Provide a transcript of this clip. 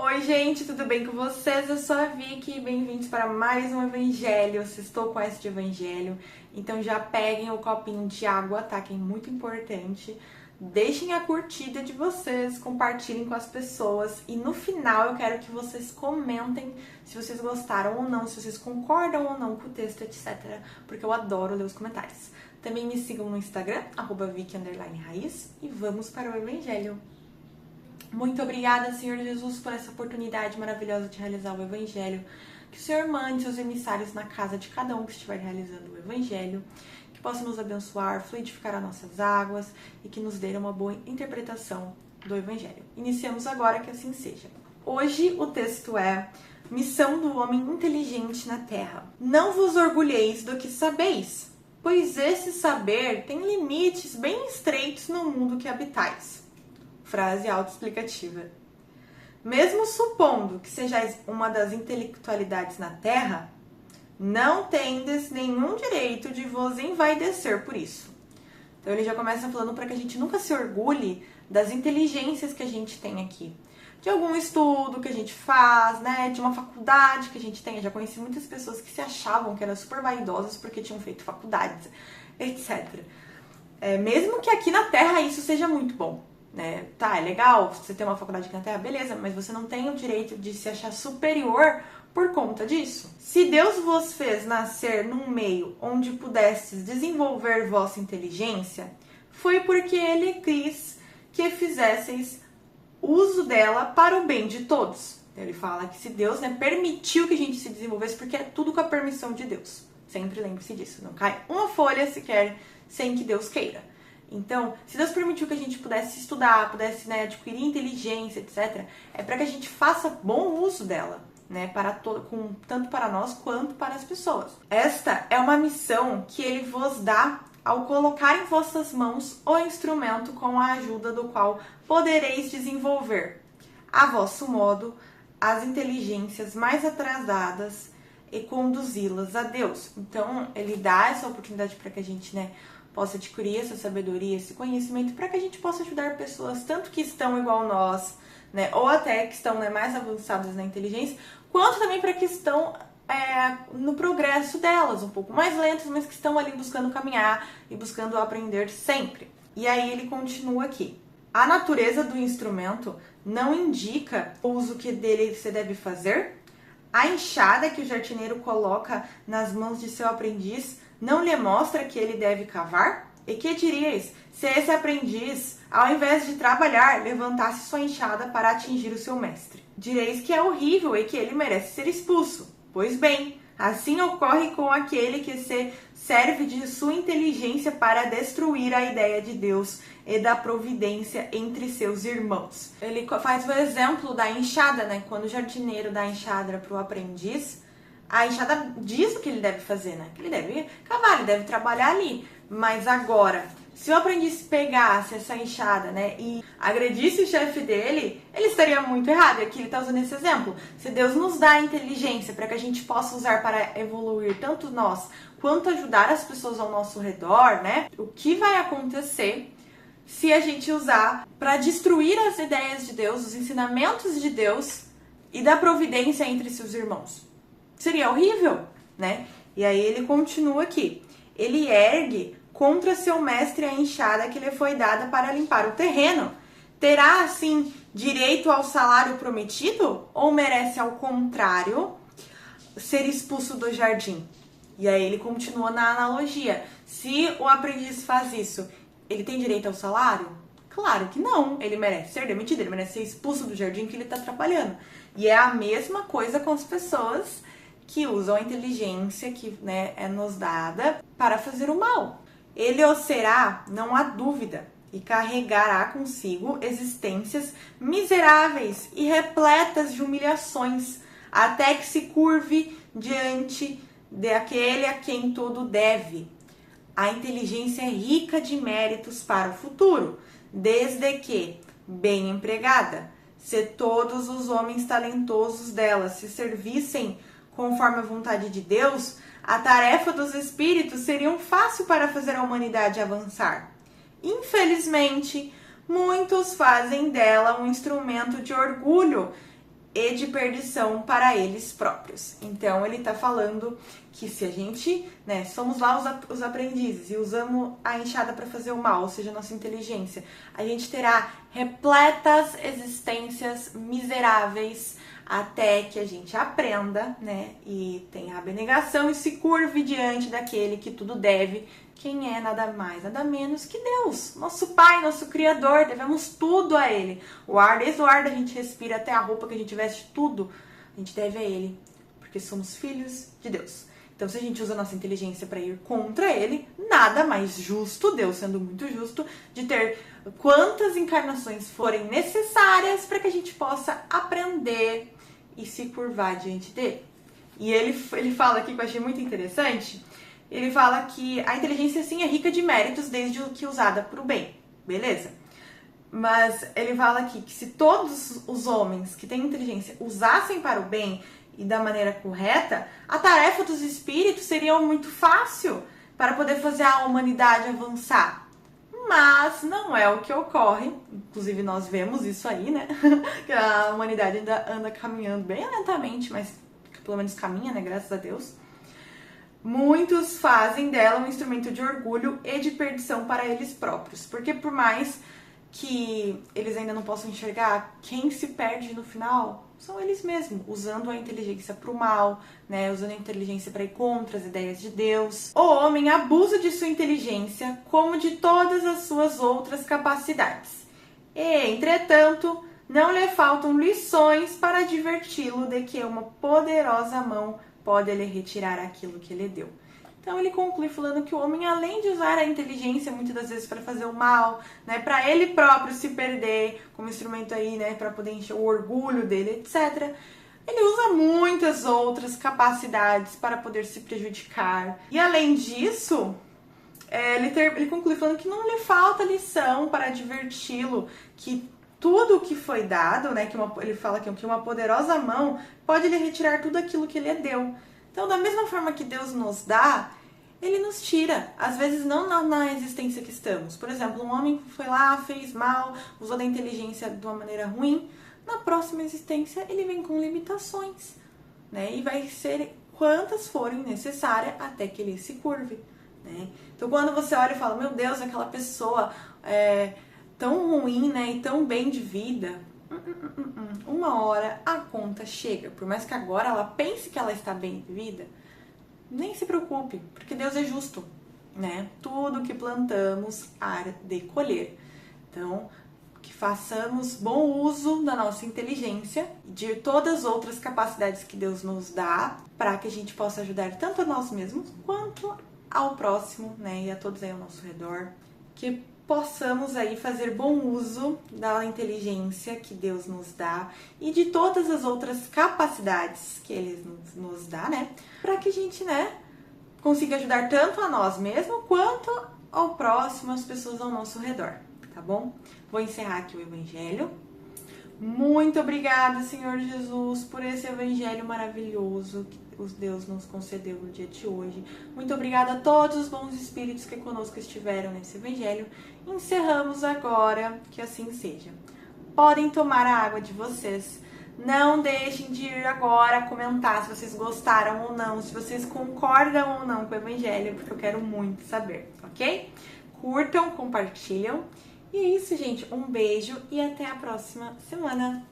Oi, gente, tudo bem com vocês? Eu sou a Vicky e bem-vindos para mais um Evangelho. Eu estou com esse de Evangelho, então já peguem o copinho de água, tá? Que é muito importante. Deixem a curtida de vocês, compartilhem com as pessoas e no final eu quero que vocês comentem se vocês gostaram ou não, se vocês concordam ou não com o texto, etc. Porque eu adoro ler os comentários. Também me sigam no Instagram, @Vicky_Raiz, e vamos para o Evangelho. Muito obrigada, Senhor Jesus, por essa oportunidade maravilhosa de realizar o Evangelho. Que o Senhor mande seus emissários na casa de cada um que estiver realizando o Evangelho, que possa nos abençoar, fluidificar as nossas águas e que nos dê uma boa interpretação do Evangelho. Iniciamos agora, que assim seja. Hoje o texto é: Missão do homem inteligente na terra. Não vos orgulheis do que sabeis, pois esse saber tem limites bem estreitos no mundo que habitais. Frase autoexplicativa. Mesmo supondo que sejais uma das intelectualidades na terra, não tendes nenhum direito de vos envaidecer por isso. Então ele já começa falando para que a gente nunca se orgulhe das inteligências que a gente tem aqui. De algum estudo que a gente faz, né? De uma faculdade que a gente tem. Eu já conheci muitas pessoas que se achavam que eram super vaidosas porque tinham feito faculdades, etc. Mesmo que aqui na terra isso seja muito bom. Tá, é legal você ter uma faculdade aqui na Terra, beleza, mas você não tem o direito de se achar superior por conta disso. Se Deus vos fez nascer num meio onde pudesses desenvolver vossa inteligência, foi porque Ele quis que fizesseis uso dela para o bem de todos. Ele fala que se Deus permitiu que a gente se desenvolvesse, porque é tudo com a permissão de Deus. Sempre lembre-se disso, não cai uma folha sequer sem que Deus queira. Então, se Deus permitiu que a gente pudesse estudar, pudesse adquirir inteligência, etc., é para que a gente faça bom uso dela, tanto para nós quanto para as pessoas. Esta é uma missão que Ele vos dá ao colocar em vossas mãos o instrumento com a ajuda do qual podereis desenvolver, a vosso modo, as inteligências mais atrasadas e conduzi-las a Deus. Então, Ele dá essa oportunidade para que a gente, possa adquirir essa sabedoria, esse conhecimento, para que a gente possa ajudar pessoas, tanto que estão igual nós, ou até que estão mais avançadas na inteligência, quanto também para que estão no progresso delas, um pouco mais lentas, mas que estão ali buscando caminhar e buscando aprender sempre. E aí ele continua aqui. A natureza do instrumento não indica o uso que dele você deve fazer? A enxada que o jardineiro coloca nas mãos de seu aprendiz não lhe mostra que ele deve cavar? E que diríeis se esse aprendiz, ao invés de trabalhar, levantasse sua enxada para atingir o seu mestre? Direis que é horrível e que ele merece ser expulso. Pois bem, assim ocorre com aquele que se serve de sua inteligência para destruir a ideia de Deus e da providência entre seus irmãos. Ele faz o exemplo da enxada, quando o jardineiro dá a enxada para o aprendiz, a enxada diz o que ele deve fazer, que ele deve cavar, ele deve trabalhar ali. Mas agora, se o aprendiz pegasse essa enxada, e agredisse o chefe dele, ele estaria muito errado. E aqui ele está usando esse exemplo. Se Deus nos dá a inteligência para que a gente possa usar para evoluir, tanto nós quanto ajudar as pessoas ao nosso redor, o que vai acontecer se a gente usar para destruir as ideias de Deus, os ensinamentos de Deus e da providência entre seus irmãos? Seria horrível, E aí ele continua aqui. Ele ergue contra seu mestre a enxada que lhe foi dada para limpar o terreno. Terá, assim, direito ao salário prometido? Ou merece, ao contrário, ser expulso do jardim? E aí ele continua na analogia. Se o aprendiz faz isso, ele tem direito ao salário? Claro que não. Ele merece ser demitido, ele merece ser expulso do jardim que ele está trabalhando. E é a mesma coisa com as pessoas que usam a inteligência que é nos dada para fazer o mal. Ele o será, não há dúvida, e carregará consigo existências miseráveis e repletas de humilhações, até que se curve diante daquele a quem tudo deve. A inteligência é rica de méritos para o futuro, desde que, bem empregada, se todos os homens talentosos dela se servissem conforme a vontade de Deus, a tarefa dos espíritos seria fácil para fazer a humanidade avançar. Infelizmente, muitos fazem dela um instrumento de orgulho e de perdição para eles próprios. Então ele está falando que se a gente, né, somos lá os aprendizes e usamos a enxada para fazer o mal, ou seja, nossa inteligência, a gente terá repletas existências miseráveis até que a gente aprenda, né, e tenha a abnegação e se curve diante daquele que tudo deve, quem é nada mais, nada menos que Deus, nosso Pai, nosso Criador, devemos tudo a Ele. O ar, desde o ar que a gente respira até a roupa que a gente veste, tudo a gente deve a Ele, porque somos filhos de Deus. Então, se a gente usa a nossa inteligência para ir contra Ele, nada mais justo, Deus sendo muito justo, de ter quantas encarnações forem necessárias para que a gente possa aprender e se curvar diante dele. E ele fala aqui que eu achei muito interessante. Ele fala que a inteligência, sim, é rica de méritos desde que usada para o bem. Beleza? Mas ele fala aqui que se todos os homens que têm inteligência usassem para o bem e da maneira correta, a tarefa dos espíritos seria muito fácil para poder fazer a humanidade avançar. Mas não é o que ocorre. Inclusive nós vemos isso aí, né? Que a humanidade ainda anda caminhando bem lentamente, mas pelo menos caminha, né? Graças a Deus. Muitos fazem dela um instrumento de orgulho e de perdição para eles próprios. Porque por mais que eles ainda não possam enxergar, quem se perde no final são eles mesmos, usando a inteligência para o mal, né? Usando a inteligência para ir contra as ideias de Deus. O homem abusa de sua inteligência como de todas as suas outras capacidades. E, entretanto, não lhe faltam lições para adverti-lo de que uma poderosa mão pode ele retirar aquilo que ele deu. Então ele conclui falando que o homem, além de usar a inteligência muitas das vezes para fazer o mal, né, para ele próprio se perder como instrumento aí, né, para poder encher o orgulho dele, etc. Ele usa muitas outras capacidades para poder se prejudicar. E além disso, ele conclui falando que não lhe falta lição para adverti-lo que tudo o que foi dado, né, ele fala que uma poderosa mão pode lhe retirar tudo aquilo que ele deu. Então, da mesma forma que Deus nos dá, ele nos tira. Às vezes não na existência que estamos. Por exemplo, um homem foi lá, fez mal, usou da inteligência de uma maneira ruim. Na próxima existência, ele vem com limitações, né? E vai ser quantas forem necessárias até que ele se curve, né? Então, quando você olha e fala, meu Deus, aquela pessoa tão ruim, né, e tão bem de vida, uma hora a conta chega. Por mais que agora ela pense que ela está bem de vida, nem se preocupe, porque Deus é justo, né? Tudo que plantamos há de colher. Então, que façamos bom uso da nossa inteligência e de todas as outras capacidades que Deus nos dá, para que a gente possa ajudar tanto a nós mesmos quanto ao próximo, né, e a todos aí ao nosso redor, que possamos aí fazer bom uso da inteligência que Deus nos dá e de todas as outras capacidades que Ele nos dá, né? Para que a gente, né, consiga ajudar tanto a nós mesmos quanto ao próximo, as pessoas ao nosso redor, tá bom? Vou encerrar aqui o Evangelho. Muito obrigada, Senhor Jesus, por esse Evangelho maravilhoso que Deus nos concedeu no dia de hoje. Muito obrigada a todos os bons espíritos que conosco estiveram nesse Evangelho. Encerramos agora, que assim seja. Podem tomar a água de vocês. Não deixem de ir agora comentar se vocês gostaram ou não, se vocês concordam ou não com o Evangelho, porque eu quero muito saber, ok? Curtam, compartilham. E é isso, gente. Um beijo e até a próxima semana.